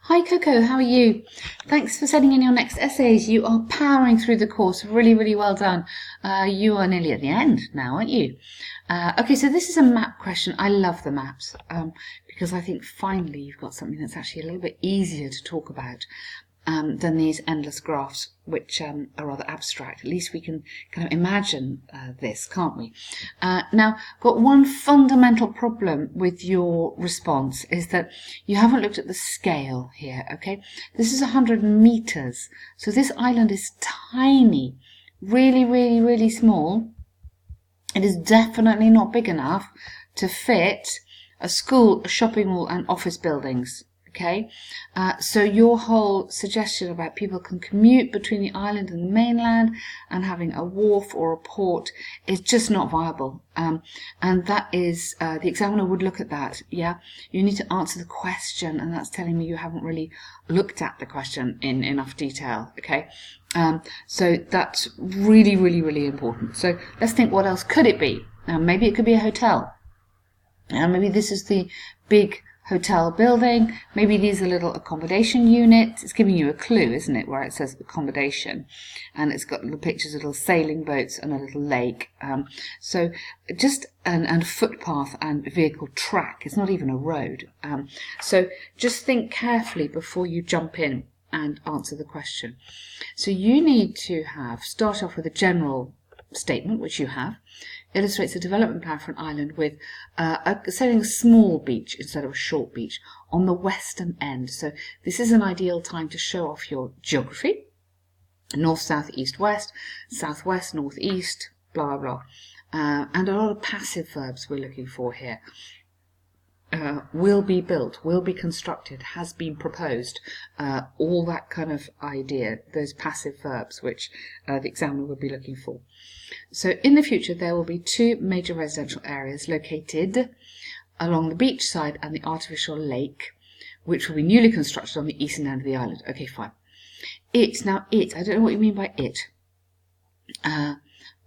Hi Coco, how are you? Thanks for sending in your next essays. You are powering through the course. Really, really well done. You are nearly at the end now, aren't you? Okay, so this is a map question. I love the maps because I think finally you've got something that's actually a little bit easier to talk about than these endless graphs, which are rather abstract. At least we can kind of imagine this, can't we? Now, got one fundamental problem with your response is that you haven't looked at the scale here, okay? This is 100 meters, so this island is tiny, really, really, really small. It is definitely not big enough to fit a school, a shopping mall, and office buildings. Okay, so your whole suggestion about people can commute between the island and the mainland and having a wharf or a port is just not viable. And that is, the examiner would look at that. Yeah, you need to answer the question, and that's telling me you haven't really looked at the question in enough detail. Okay, so that's really, really, really important. So let's think, what else could it be? Maybe it could be a hotel. Maybe this is the big hotel building. Maybe these are little accommodation units. It's giving you a clue, isn't it, where it says accommodation, and it's got little pictures of little sailing boats and a little lake. So just and footpath and vehicle track. It's not even a road. So just think carefully before you jump in and answer the question. So you need to start off with a general statement, which you have. Illustrates a development plan for an island with setting a small beach instead of a short beach on the western end. So this is an ideal time to show off your geography. North, south, east, west, southwest, northeast, blah, blah, blah. And a lot of passive verbs we're looking for here. Will be built, will be constructed, has been proposed, all that kind of idea, those passive verbs which the examiner would be looking for. So in the future there will be two major residential areas located along the beach side and the artificial lake, which will be newly constructed on the eastern end of the island. Okay, fine. I don't know what you mean by it.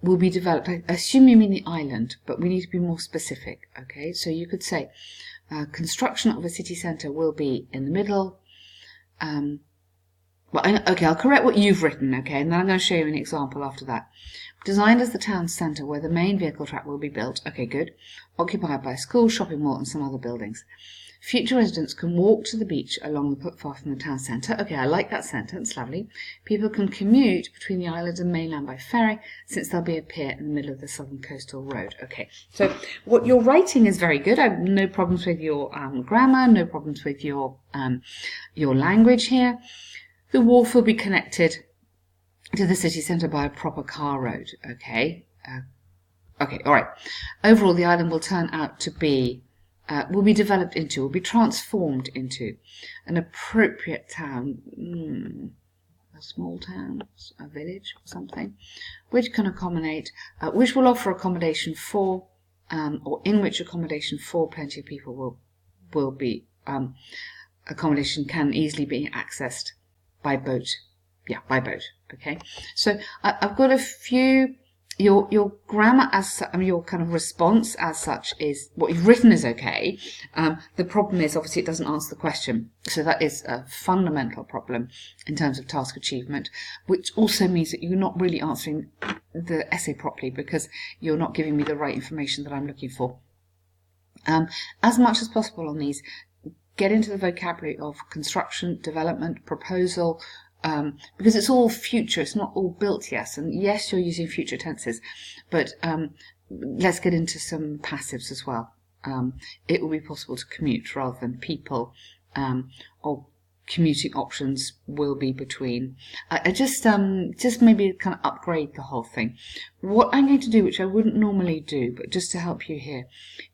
Will be developed. I assume you mean the island, but we need to be more specific. Okay, so you could say construction of a city centre will be in the middle. Okay, I'll correct what you've written, okay, and then I'm going to show you an example after that. Designed as the town centre where the main vehicle track will be built. Okay, good. Occupied by a school, shopping mall and some other buildings. Future residents can walk to the beach along the footpath from the town centre. Okay, I like that sentence, lovely. People can commute between the island and mainland by ferry, since there'll be a pier in the middle of the southern coastal road. Okay, so what you're writing is very good. I have no problems with your grammar, no problems with your language here. The wharf will be connected to the city centre by a proper car road. Okay, all right. Overall, the island will turn out to be will be transformed into an appropriate town, a small town, a village or something, which can accommodate, which will offer accommodation for, or in which accommodation for plenty of people will be, accommodation can easily be accessed by boat. Yeah, by boat. Okay, so I've got a few. Your grammar your kind of response as such is what you've written is okay. The problem is obviously it doesn't answer the question, so that is a fundamental problem in terms of task achievement, which also means that you're not really answering the essay properly because you're not giving me the right information that I'm looking for. As much as possible on these, get into the vocabulary of construction, development, proposal. Because it's all future, it's not all built yet, and yes, you're using future tenses, but let's get into some passives as well. It will be possible to commute rather than people, or commuting options will be between. I just maybe kind of upgrade the whole thing. What I'm going to do, which I wouldn't normally do, but just to help you here,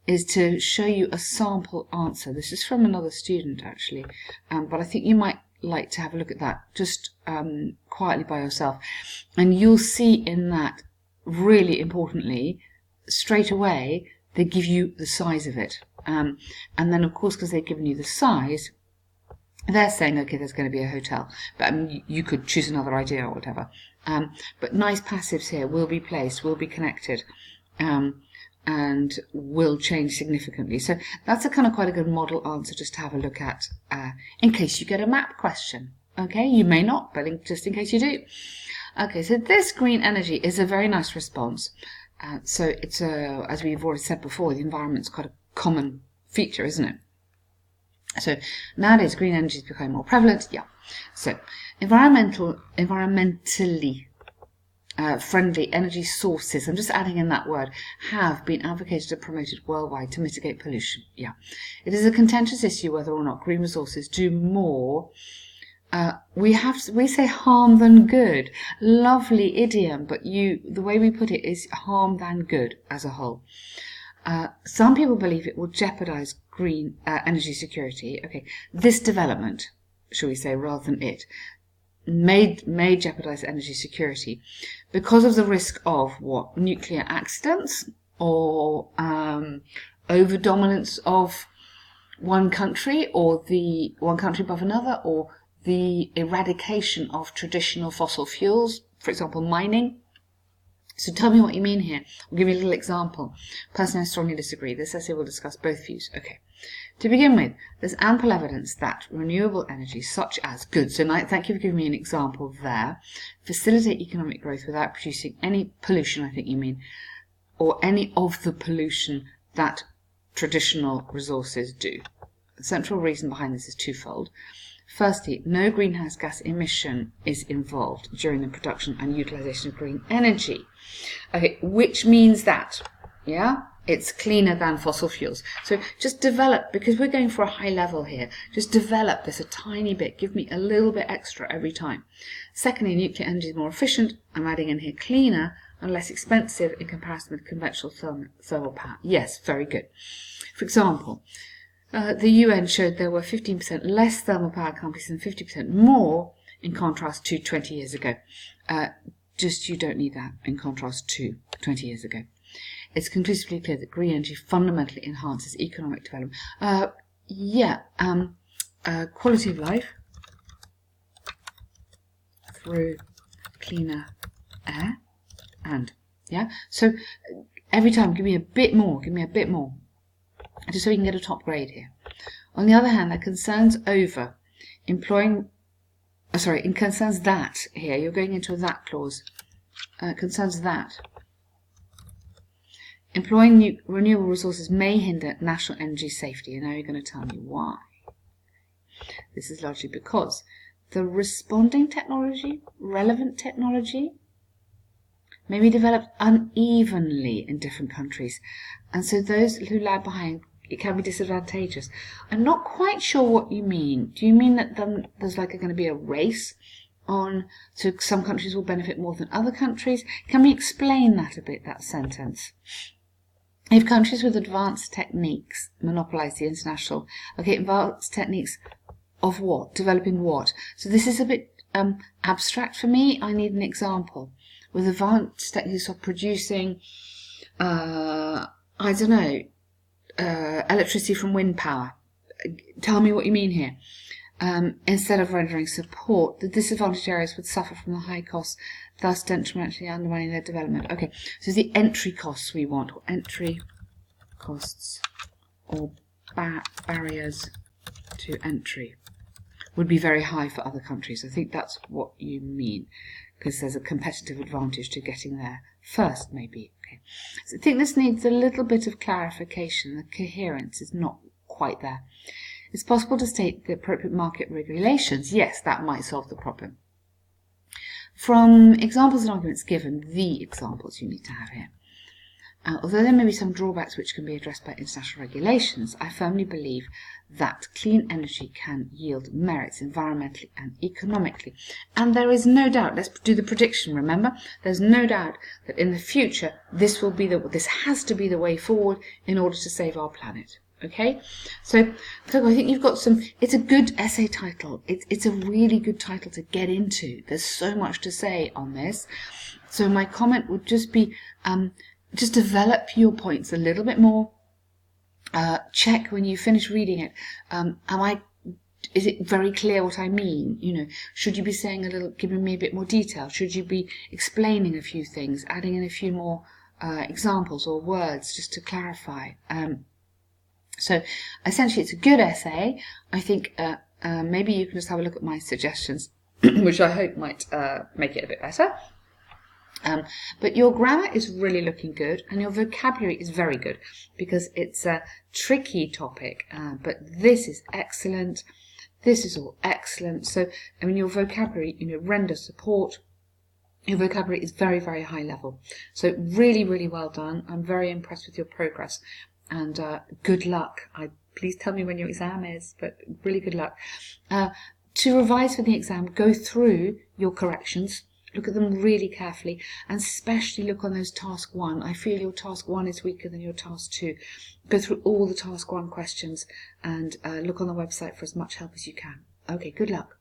is to show you a sample answer. This is from another student actually, but I think you might like to have a look at that just quietly by yourself, and you'll see in that, really importantly, straight away they give you the size of it, and then of course because they've given you the size, they're saying okay, there's going to be a hotel, but you could choose another idea or whatever, but nice passives here: will be placed, will be connected, and will change significantly. So that's a kind of quite a good model answer just to have a look at in case you get a map question. Okay, you may not, but just in case you do. Okay, so this green energy is a very nice response. So it's as we've already said before, the environment's quite a common feature, isn't it? So nowadays green energy is becoming more prevalent. Yeah. So environmentally friendly energy sources, I'm just adding in that word, have been advocated and promoted worldwide to mitigate pollution. Yeah. It is a contentious issue whether or not green resources do more. We say harm than good. Lovely idiom, but the way we put it is harm than good as a whole. Some people believe it will jeopardize green energy security. Okay, this development, shall we say, rather than it, may jeopardize energy security because of the risk of what? Nuclear accidents or over dominance of one country or the one country above another, or the eradication of traditional fossil fuels, for example, mining. So tell me what you mean here. I'll give you a little example. Personally, I strongly disagree. This essay will discuss both views. Okay. To begin with, there's ample evidence that renewable energy, such as goods, so thank you for giving me an example there, facilitate economic growth without producing any pollution, I think you mean, or any of the pollution that traditional resources do. The central reason behind this is twofold. Firstly, no greenhouse gas emission is involved during the production and utilization of green energy. Okay, which means that, yeah, it's cleaner than fossil fuels. So just develop, because we're going for a high level here, just develop this a tiny bit. Give me a little bit extra every time. Secondly, nuclear energy is more efficient. I'm adding in here cleaner and less expensive in comparison with conventional thermal power. Yes, very good. For example, the UN showed there were 15% less thermal power companies and 50% more in contrast to 20 years ago. You don't need that in contrast to 20 years ago. It's conclusively clear that green energy fundamentally enhances economic development. Quality of life through cleaner air and, yeah. So every time, give me a bit more, just so we can get a top grade here. On the other hand, there are concerns over concerns that, here, you're going into a that clause, concerns that employing renewable resources may hinder national energy safety. And now you're going to tell me why. This is largely because the responding technology, relevant technology, may be developed unevenly in different countries. And so those who lag behind, it can be disadvantageous. I'm not quite sure what you mean. Do you mean that there's going to be a race on, so some countries will benefit more than other countries? Can we explain that a bit, that sentence? If countries with advanced techniques monopolize the international, advanced techniques of what? Developing what? So this is a bit abstract for me. I need an example. With advanced techniques of producing, electricity from wind power. Tell me what you mean here. Instead of rendering support, the disadvantaged areas would suffer from the high costs, thus detrimentally undermining their development. Okay, so the entry costs we want, or entry costs, or barriers to entry, would be very high for other countries. I think that's what you mean, because there's a competitive advantage to getting there first, maybe. Okay, so I think this needs a little bit of clarification. The coherence is not quite there. It's possible to state the appropriate market regulations. Yes, that might solve the problem. From examples and arguments given, the examples you need to have here. Although there may be some drawbacks which can be addressed by international regulations, I firmly believe that clean energy can yield merits environmentally and economically. And there is no doubt, let's do the prediction, remember? There's no doubt that in the future, this has to be the way forward in order to save our planet. Okay, so Coco, I think you've got it's a good essay title. It's a really good title to get into. There's so much to say on this. So my comment would just be, just develop your points a little bit more. Check when you finish reading it. Is it very clear what I mean? You know, should you be saying giving me a bit more detail? Should you be explaining a few things, adding in a few more examples or words just to clarify. So essentially it's a good essay. I think maybe you can just have a look at my suggestions, which I hope might make it a bit better. But your grammar is really looking good, and your vocabulary is very good, because it's a tricky topic, but this is excellent. This is all excellent. So, I mean, your vocabulary, render support, your vocabulary is very, very high level. So really, really well done. I'm very impressed with your progress, and good luck. Please tell me when your exam is, but really good luck. To revise for the exam, go through your corrections. Look at them really carefully, and especially look on those task 1. I feel your task 1 is weaker than your task 2. Go through all the task 1 questions and look on the website for as much help as you can. Okay, good luck.